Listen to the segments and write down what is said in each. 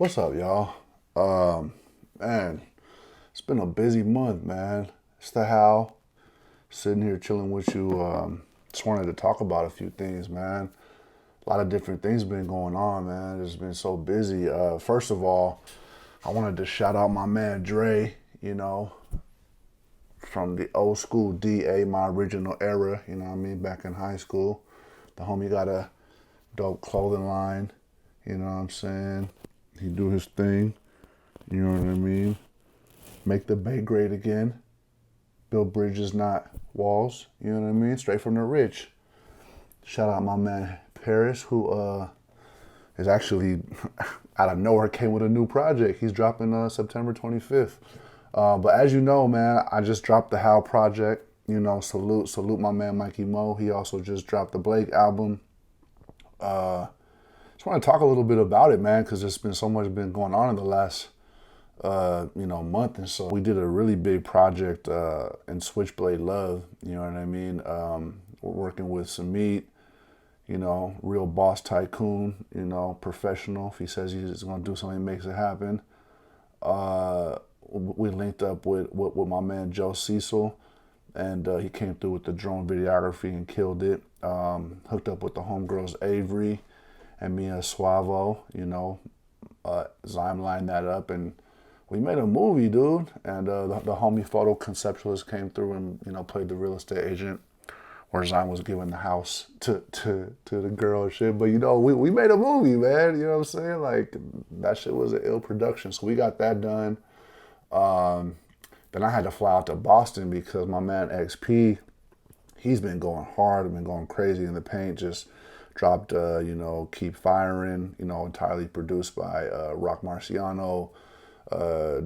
What's up, y'all? Man, it's been a busy month, man. It's the How. Sitting here chilling with you. Just wanted to talk about a few things, man. A lot of different things been going on, man. It's been so busy. First of all, I wanted to shout out my man Dre, from the old school DA, my original era, back in high school. The homie got a dope clothing line, you know what I'm saying? He do his thing, you know what I mean? Make the Bay great again. Build bridges, not walls, you know what I mean? Straight from the rich. Shout out my man Paris, who is actually out of nowhere came with a new project. He's dropping September 25th. But as you know, man, I just dropped the How project. Salute my man Mikey Mo. He also just dropped the Blake album. Just want to talk a little bit about it, man, because there's been so much been going on in the last month and so. We did a really big project in Switchblade Love, you know what I mean? We're working with Samit, real boss tycoon, professional. If he says he's going to do something, he makes it happen. We linked up with my man Joe Cecil, and he came through with the drone videography and killed it. Hooked up with the homegirls Avery and Mia Suavo, Zyme lined that up, and we made a movie, dude. And the homie photo conceptualist came through and played the real estate agent, where Zyme was giving the house to the girl and shit. But we made a movie, man. You know what I'm saying? Like, that shit was an ill production. So we got that done. Then I had to fly out to Boston because my man XP, he's been going hard, been going crazy in the paint. Just dropped, Keep Firing, entirely produced by Rock Marciano.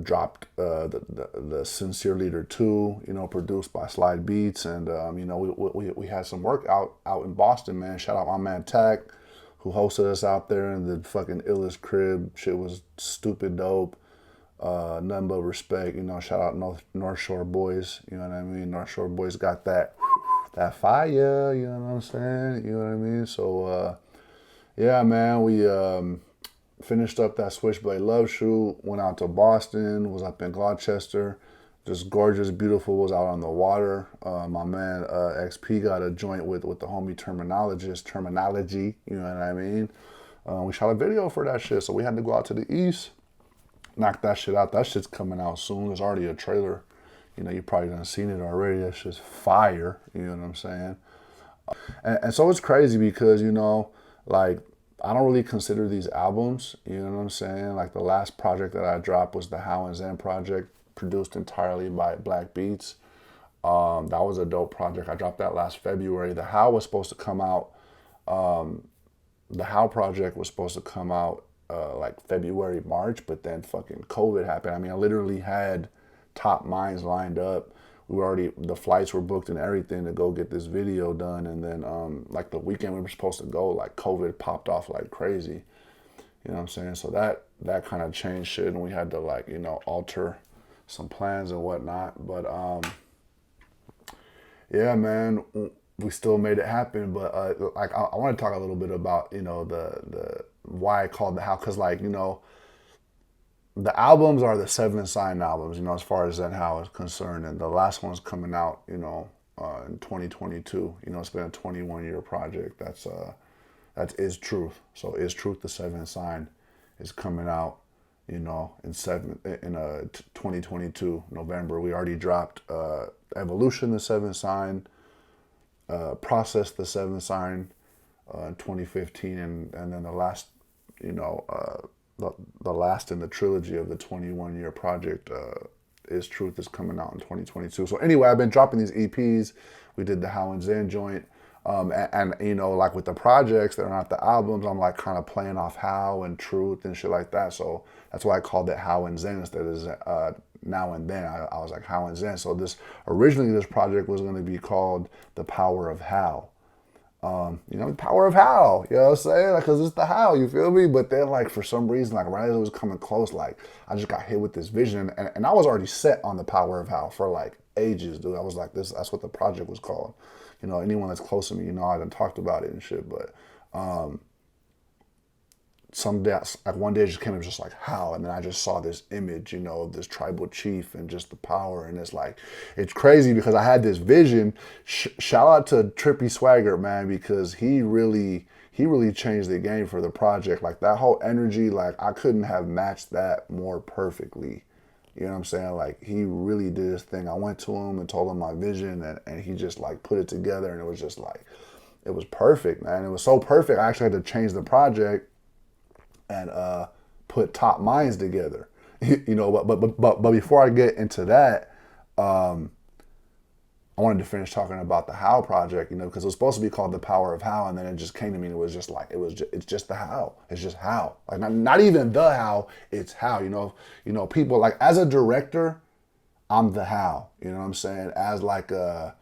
Dropped the Sincere Leader 2, produced by Slide Beats. And, we had some work out in Boston, man. Shout out my man Tack, who hosted us out there in the fucking illest crib. Shit was stupid dope. Nothing but respect, shout out North Shore boys, you know what I mean? North Shore boys got that fire, you know what I'm saying? You know what I mean? So, yeah, man, we finished up that Switchblade Love shoot, went out to Boston, was up in Gloucester, just gorgeous, beautiful, was out on the water. My man XP got a joint with the homie Terminology, you know what I mean? We shot a video for that shit, so we had to go out to the East. Knock that shit out. That shit's coming out soon. There's already a trailer. You probably done seen it already. That's just fire. You know what I'm saying? And so it's crazy because, like, I don't really consider these albums. You know what I'm saying? Like, the last project that I dropped was the How and Zen project, produced entirely by Black Beats. That was a dope project. I dropped that last February. The How was supposed to come out. The How project was supposed to come out like February, March, but then fucking COVID happened. I mean, I literally had top minds lined up. The flights were booked and everything to go get this video done. And then, like the weekend we were supposed to go, like COVID popped off like crazy. You know what I'm saying? So that kind of changed shit, and we had to alter some plans and whatnot. But, yeah, man, we still made it happen. But, I want to talk a little bit about, the why I called the How, because the albums are the Seven Sign albums, as far as Zen How is concerned, and the last one's coming out, in 2022. It's been a 21-year project. That is Truth. So Is Truth, the Seven Sign, is coming out, in 2022 November. We already dropped Evolution, the Seven Sign, Process, the Seven Sign, in 2015, and then the last, the last in the trilogy of the 21-year project, Is Truth, is coming out in 2022. So anyway, I've been dropping these EPs. We did the How and Zen joint. And like with the projects that are not the albums, I'm like kind of playing off How and Truth and shit like that. So that's why I called it How and Zen instead of Now and Then. I was like How and Zen. So originally this project was going to be called The Power of How. The power of How, you know what I'm saying? Because it's the How, you feel me? But then, for some reason, right as it was coming close, I just got hit with this vision. And I was already set on the power of How for, ages, dude. I was like, that's what the project was called. Anyone that's close to me, I done talked about it and shit. But someday, like one day, it just came up just like how, and then I just saw this image, you know, of this tribal chief and just the power, and it's like, it's crazy because I had this vision. Shout out to Trippy Swagger, man, because he really changed the game for the project. Like that whole energy, like I couldn't have matched that more perfectly. You know what I'm saying? Like he really did his thing. I went to him and told him my vision, and he just like put it together, and it was just like, it was perfect, man. It was so perfect. I actually had to change the project and put Top Minds together. You know, but before I get into that, I wanted to finish talking about the How project, you know, because it was supposed to be called The Power of How, and then it just came to me and it was just like, it's just the how. It's just how. Like not even the how, it's how, you know, people like as a director, I'm the how, you know what I'm saying? As like a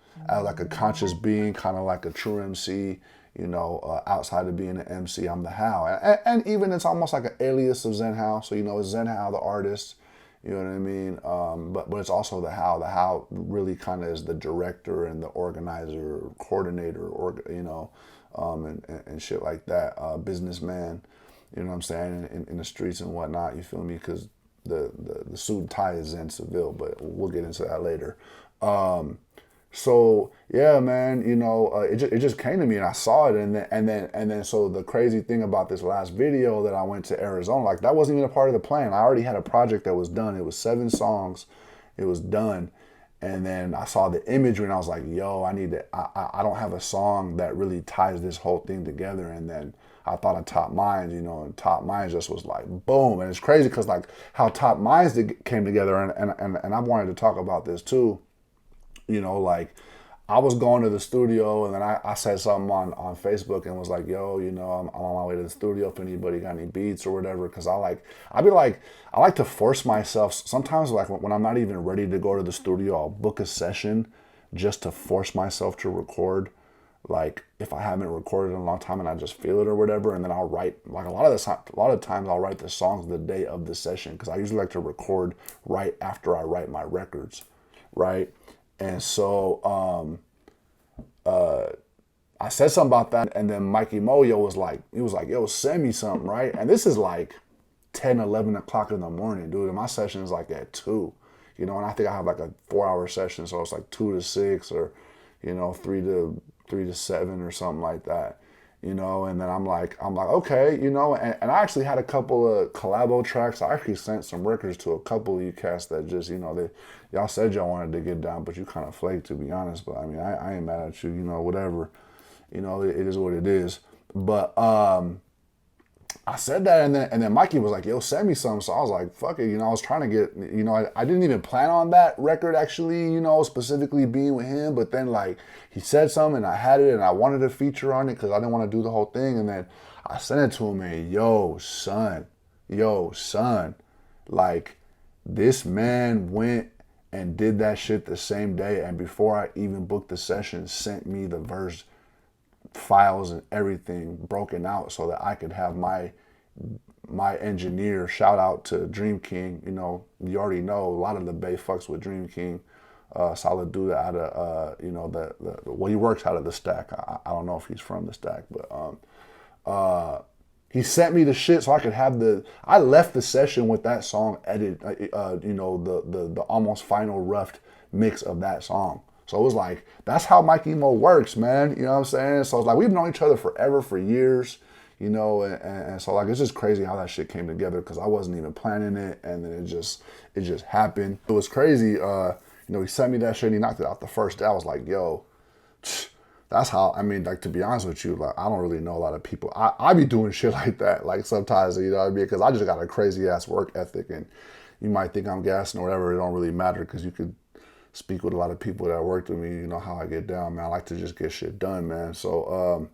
conscious being, kind of like a true MC, you know, outside of being an MC, I'm the how. And even it's almost like an alias of Zen How. So, you know, it's Zen How, the artist, you know what I mean? But it's also the how. The how really kind of is the director and the organizer, coordinator, or you know, and shit like that. Businessman, you know what I'm saying? In the streets and whatnot. You feel me? Because the suit and tie is Zen Seville, but we'll get into that later. So yeah, man, you know, it just came to me and I saw it, and then so the crazy thing about this last video that I went to Arizona, like that wasn't even a part of the plan. I already had a project that was done. It was 7 songs, it was done, and then I saw the imagery and I was like, yo, I don't have a song that really ties this whole thing together, and then I thought of Top Minds, you know, and Top Minds just was like boom, and it's crazy because like how Top Minds came together, and I wanted to talk about this too. You know, like I was going to the studio and then I said something on Facebook and was like, yo, you know, I'm on my way to the studio if anybody got any beats or whatever. Cause I like to force myself sometimes, like when I'm not even ready to go to the studio, I'll book a session just to force myself to record. Like if I haven't recorded in a long time and I just feel it or whatever, and then I'll write, like a lot of times I'll write the songs the day of the session because I usually like to record right after I write my records, right? And so I said something about that, and then Mikey Moyo was like, yo, send me something, right? And this is like 10, 11 o'clock in the morning, dude, and my session is like at 2, you know, and I think I have like a 4-hour session, so it's like 2 to 6 or, you know, 3 to 7 or something like that, you know, and then I'm like, okay, you know, and I actually had a couple of collabo tracks. I actually sent some records to a couple of you cats that just, you know, y'all said y'all wanted to get down, but you kind of flaked, to be honest. But I mean, I ain't mad at you, you know, whatever, you know, it is what it is. But I said that, and then Mikey was like, yo, send me some. So I was like, fuck it, you know, I was trying to get, you know, I didn't even plan on that record actually, you know, specifically being with him, but then like he said something and I had it and I wanted a feature on it because I didn't want to do the whole thing, and then I sent it to him and yo son, like this man went and did that shit the same day, and before I even booked the session, sent me the verse files and everything broken out so that I could have my engineer, shout out to Dream King, you know, you already know a lot of the Bay fucks with Dream King, solid dude out of you know, well, he works out of the Stack. I don't know if he's from the Stack, but he sent me the shit so I could have I left the session with that song edited, you know, the almost final rough mix of that song. So it was like, that's how Mike Emo works, man. You know what I'm saying? So it's like, we've known each other forever, for years, you know, and so like, it's just crazy how that shit came together because I wasn't even planning it, and then it just happened. It was crazy. You know, he sent me that shit and he knocked it out the first day. I was like, yo, that's how, I mean, like, to be honest with you, like, I don't really know a lot of people. I be doing shit like that, like sometimes, you know what I mean? Because I just got a crazy ass work ethic, and you might think I'm gassing or whatever. It don't really matter because you could speak with a lot of people that worked with me, you know how I get down, man. I like to just get shit done, man. So,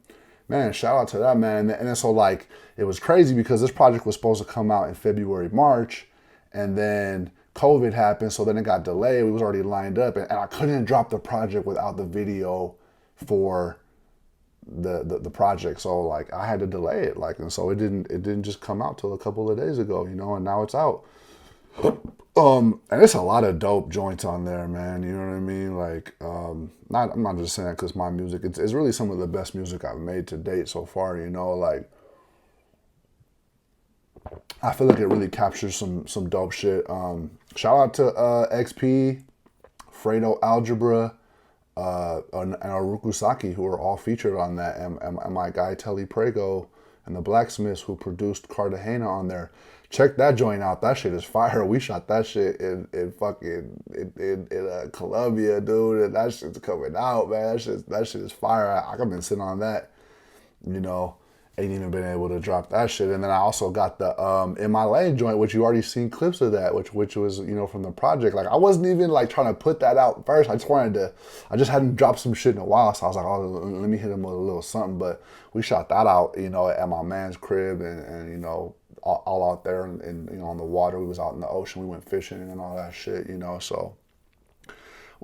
man, shout out to that, man. And then so like, it was crazy because this project was supposed to come out in February, March, and then COVID happened, so then it got delayed. We was already lined up, and I couldn't drop the project without the video for the project. So like, I had to delay it, like, and so it didn't just come out till a couple of days ago, you know, and now it's out. And it's a lot of dope joints on there, man. You know what I mean? Like, I'm not just saying that because my music, it's really some of the best music I've made to date so far, you know, like, I feel like it really captures some dope shit. Shout out to XP, Fredo Algebra, and Aruku Saki, who are all featured on that, and my guy Telly Prego and the Blacksmiths, who produced Cartagena on there. Check that joint out. That shit is fire. We shot that shit in Colombia, dude, and that shit's coming out, man. That shit is fire. I've been sitting on that, you know. Ain't even been able to drop that shit. And then I also got the In My Lane joint, which you already seen clips of that, which was, you know, from the project. Like, I wasn't even like trying to put that out first. I just hadn't dropped some shit in a while, so I was like, oh, let me hit him with a little something. But we shot that out, you know, at my man's crib, and you know, all out there, and you know, on the water. We was out in the ocean. We went fishing and all that shit, you know. So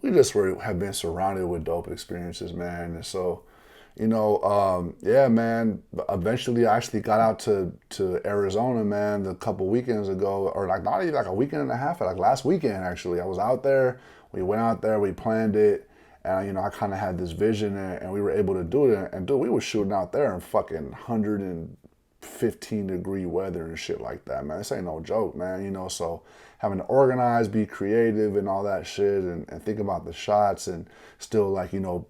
we just have been surrounded with dope experiences, man. And so, you know, yeah, man, eventually I actually got out to Arizona, man, a couple weekends ago, or like not even like a weekend and a half, like last weekend, actually. I was out there, we went out there, we planned it, and, you know, I kind of had this vision, and we were able to do it, and dude, we were shooting out there in fucking 115-degree weather and shit like that, man. This ain't no joke, man, you know. So having to organize, be creative and all that shit, and think about the shots, and still, like, you know,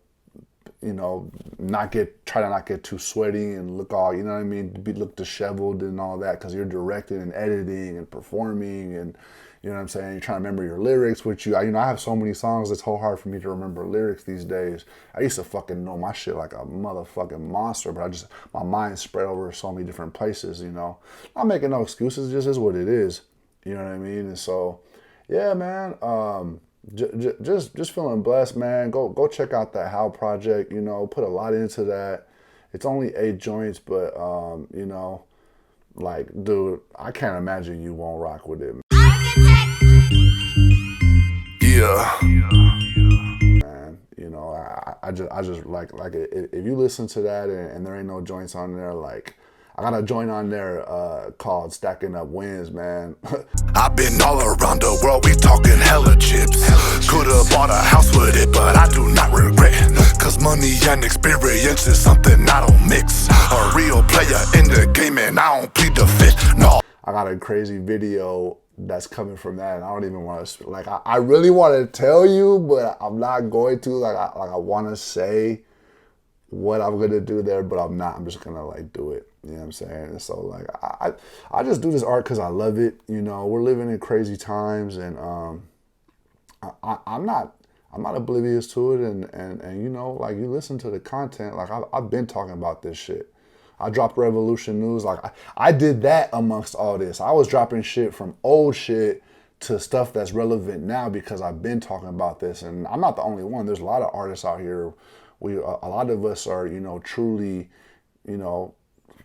try to not get too sweaty and look all, you know what I mean, look disheveled and all that, because you're directing and editing and performing, and you know what I'm saying, you're trying to remember your lyrics, which I have so many songs, it's so hard for me to remember lyrics these days. I used to fucking know my shit like a motherfucking monster, but my mind spread over so many different places, you know. I'm making no excuses, it just is what it is, you know what I mean. And so, yeah, man, just feeling blessed, man. Go check out that How project. You know, put a lot into that. It's only 8 joints, but you know, like, dude, I can't imagine you won't rock with it, man. Yeah, man. You know, I just like if you listen to that and there ain't no joints on there, like, I got a joint on there called Stacking Up Wins, man. I've been all around the world, we talking hella chips. Could've bought a house with it, but I do not regret. Cause money and experience is something I don't mix. A real player in the game and I don't plead the fifth, no. I got a crazy video that's coming from that, and I don't even want to, like, I really want to tell you, but I'm not going to. Like I want to say what I'm gonna do there, but I'm not. I'm just gonna like do it. You know what I'm saying? And so like I just do this art because I love it. You know, we're living in crazy times, and I'm not oblivious to it. And you know, like, you listen to the content. Like, I've been talking about this shit. I dropped Revolution News. Like, I did that amongst all this. I was dropping shit from old shit to stuff that's relevant now because I've been talking about this. And I'm not the only one. There's a lot of artists out here. A lot of us are, you know, truly, you know,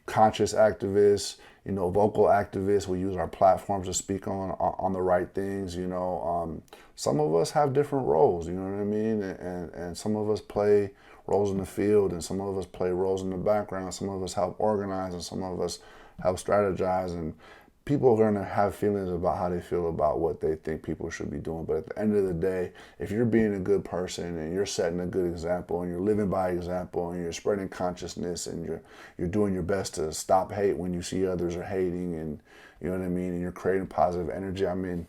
conscious activists, you know, vocal activists. We use our platforms to speak on the right things, you know. Some of us have different roles, you know what I mean? And some of us play roles in the field, and some of us play roles in the background. Some of us help organize, and some of us help strategize. And people are going to have feelings about how they feel about what they think people should be doing. But at the end of the day, if you're being a good person and you're setting a good example and you're living by example and you're spreading consciousness and you're doing your best to stop hate when you see others are hating, and you know what I mean, and you're creating positive energy, I mean,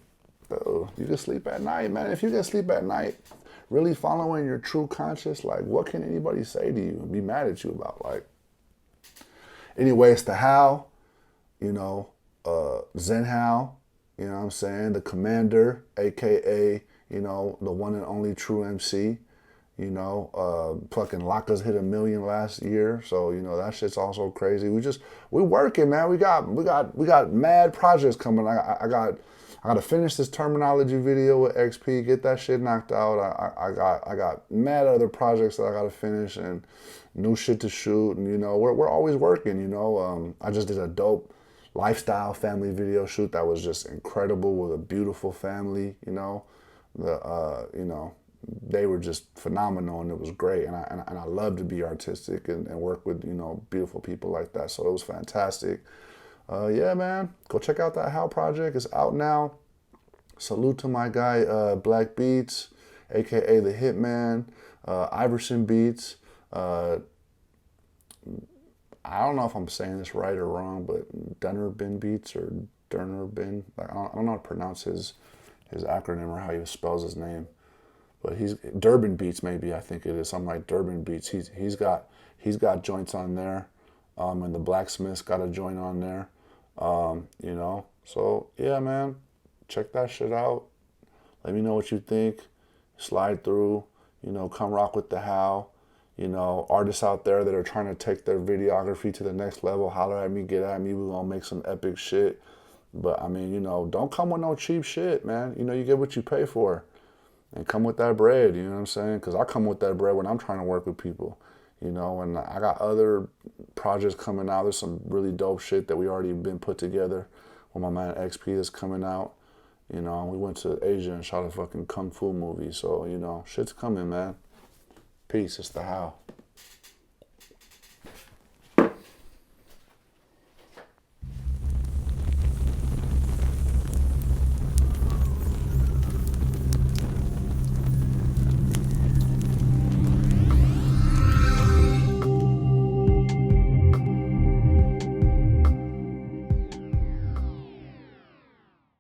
you can sleep at night, man. If you can sleep at night really following your true conscience, like, what can anybody say to you and be mad at you about? Like, anyway, it's the How, you know, Zen How, you know what I'm saying, the Commander, aka, you know, the one and only true MC, you know, fucking Laka's hit 1 million last year, so, you know, that shit's also crazy. We working, man. We got mad projects coming. I got to finish this terminology video with XP, get that shit knocked out. I got mad other projects that I got to finish and new shit to shoot, and you know, we're always working, you know. I just did a dope lifestyle family video shoot that was just incredible with a beautiful family, you know. You know, they were just phenomenal, and it was great, and I love to be artistic and work with, you know, beautiful people like that, so it was fantastic. Yeah, man, go check out that How project. It's out now. Salute to my guy Black Beats, aka the Hitman, Iverson Beats, I don't know if I'm saying this right or wrong, but Dunnerbin Beats or Durnerbin. Like, I don't know how to pronounce his acronym or how he spells his name. But he's Durban Beats, maybe I think it is something like Durban Beats. He's got joints on there, and the Blacksmith's got a joint on there, you know. So yeah, man, check that shit out. Let me know what you think. Slide through, you know, come rock with the How. You know, artists out there that are trying to take their videography to the next level, holler at me, get at me. We're gonna make some epic shit. But I mean, you know, don't come with no cheap shit, man. You know, you get what you pay for. And come with that bread, you know what I'm saying? Because I come with that bread when I'm trying to work with people, you know, and I got other projects coming out. There's some really dope shit that we already been put together with my man XP that's coming out. You know, we went to Asia and shot a fucking Kung Fu movie. So, you know, shit's coming, man. Peace. It's the How.